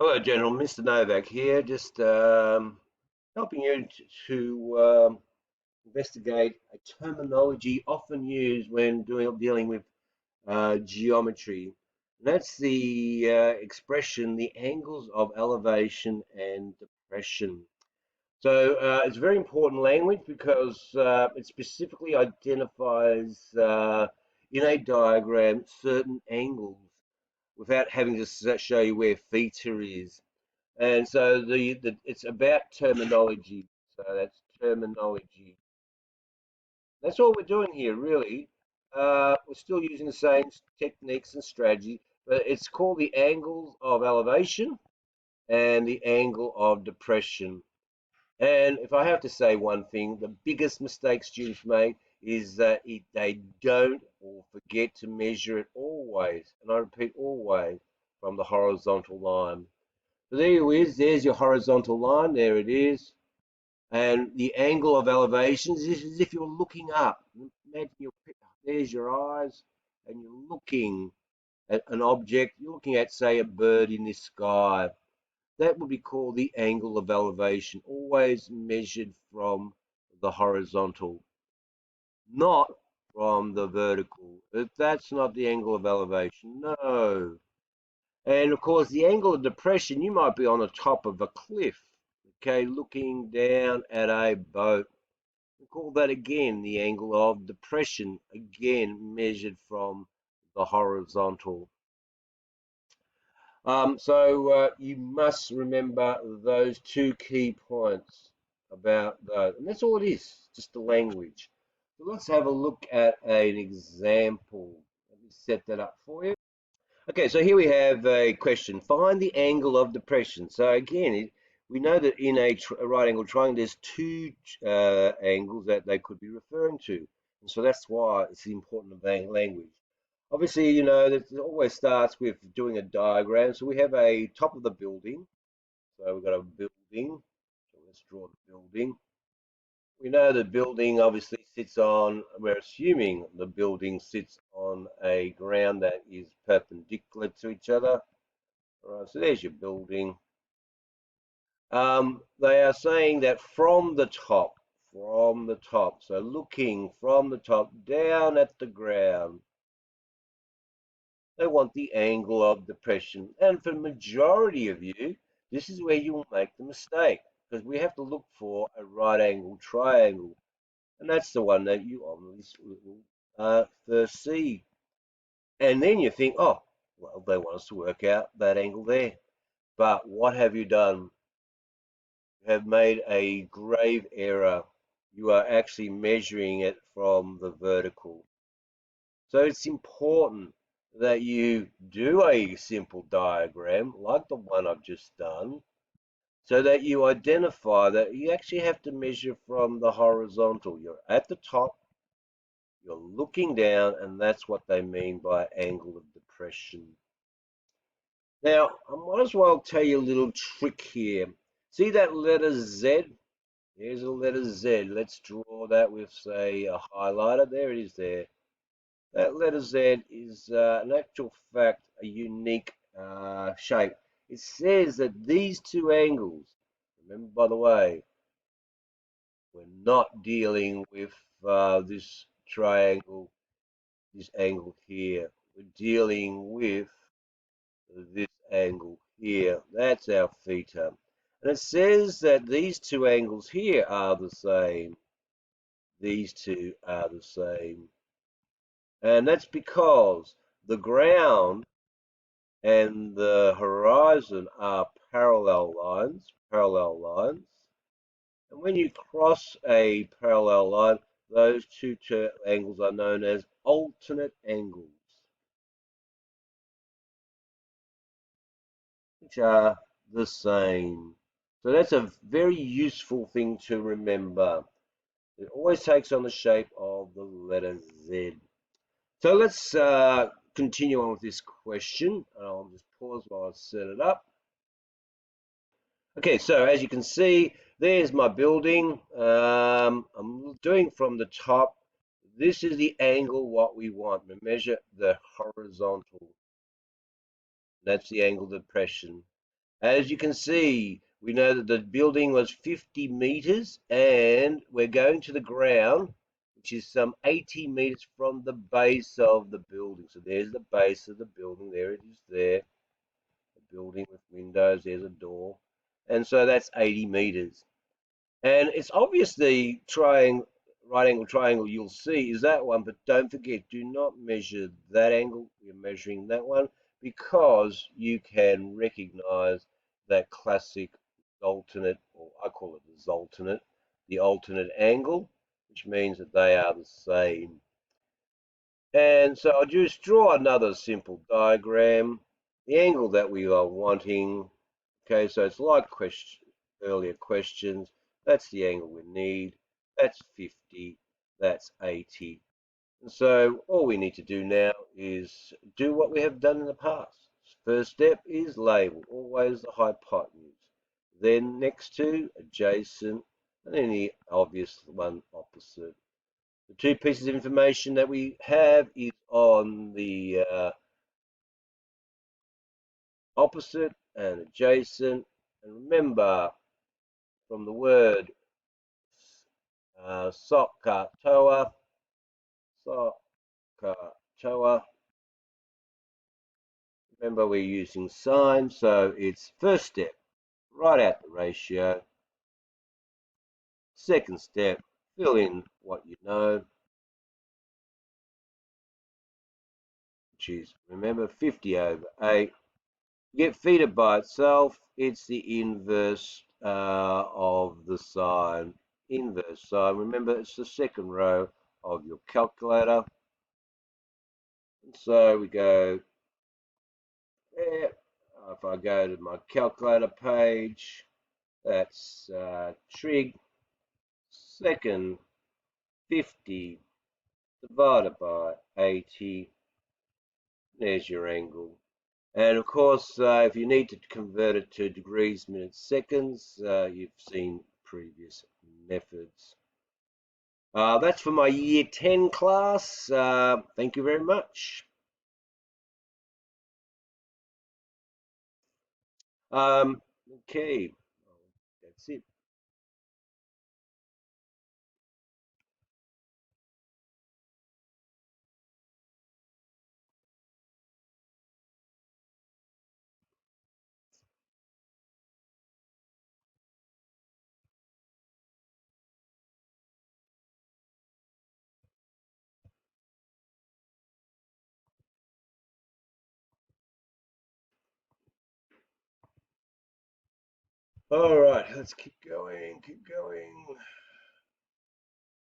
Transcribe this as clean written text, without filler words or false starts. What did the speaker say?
Hello, General. Mr. Novak here, just helping you to investigate a terminology often used when dealing with geometry. And that's the expression, the angles of elevation and depression. So it's very important language because it specifically identifies in a diagram certain angles without having to show you where theta is. And so the it's about terminology. So that's terminology. That's all we're doing here, really. We're still using the same techniques and strategy, but it's called the angles of elevation and the angle of depression. And if I have to say one thing, the biggest mistake students make is that they don't or forget to measure it always, and I repeat, always, from the horizontal line. So there it is. There's your horizontal line. There it is. And the angle of elevation is as if you're looking up. Imagine there's your eyes, and you're looking at an object. You're looking at, say, a bird in the sky. That would be called the angle of elevation, always measured from the horizontal, not from the vertical. That's not the angle of elevation. No. And of course, the angle of depression, you might be on the top of a cliff, okay, looking down at a boat. We call that again the angle of depression, again measured from the horizontal. So you must remember those two key points about those. And that's all it is, just the language. So let's have a look at an example. Let me set that up for you. Okay, so here we have a question. Find the angle of depression. So again, we know that in a right angle triangle, there's two angles that they could be referring to. And so that's why it's important of language. Obviously, you know, that it always starts with doing a diagram. So we have a top of the building. So we've got a building. So let's draw the building. We know the building obviously sits on, we're assuming the building sits on a ground that is perpendicular to each other. All right, so there's your building. They are saying that from the top, so looking from the top down at the ground, they want the angle of depression. And for the majority of you, this is where you will make the mistake because we have to look for a right angle triangle. And that's the one that you obviously will first see. And then you think, oh, well, they want us to work out that angle there. But what have you done? You have made a grave error. You are actually measuring it from the vertical. So it's important that you do a simple diagram like the one I've just done so that you identify that you actually have to measure from the horizontal. You're at the top, you're looking down, and that's what they mean by angle of depression. Now, I might as well tell you a little trick here. See that letter Z? Here's a letter Z. Let's draw that with, say, a highlighter. There it is there. That letter Z is, in actual fact, a unique shape. It says that these two angles, remember, by the way, we're not dealing with this triangle, this angle here. We're dealing with this angle here. That's our theta. And it says that these two angles here are the same. These two are the same. And that's because the ground and the horizon are parallel lines, parallel lines. And when you cross a parallel line, those two angles are known as alternate angles, which are the same. So that's a very useful thing to remember. It always takes on the shape of the letter Z. So let's continue on with this question. I'll just pause while I set it up. Okay, so as you can see, there's my building. I'm doing from the top. This is the angle what we want. We measure the horizontal. That's the angle of depression. As you can see, we know that the building was 50 meters and we're going to the ground, which is some 80 meters from the base of the building. So there's the base of the building. There it is there. A building with windows. There's a door. And so that's 80 meters. And it's obvious the right angle triangle you'll see is that one, but don't forget, do not measure that angle. You're measuring that one because you can recognize that classic alternate, or I call it the alternate angle, which means that they are the same. And so I'll just draw another simple diagram. The angle that we are wanting. Okay, so it's like earlier questions. That's the angle we need. That's 50. That's 80. And so all we need to do now is do what we have done in the past. First step is label, always the hypotenuse. Then next to adjacent, and then the obvious one opposite. The two pieces of information that we have is on the opposite and adjacent. And remember, from the word SOHCAHTOA, SOHCAHTOA, remember we're using sine, so it's first step, write out the ratio. Second step, fill in what you know, which is, remember, 50 over 8. You get theta by itself, it's the inverse of the sine. Inverse sine, remember, it's the second row of your calculator. And so we go there. If I go to my calculator page, that's trig second 50 divided by 80. There's your angle. And of course, if you need to convert it to degrees, minutes, seconds, you've seen previous methods. That's for my year 10 class. Thank you very much. Okay, that's it. All right, let's keep going, keep going.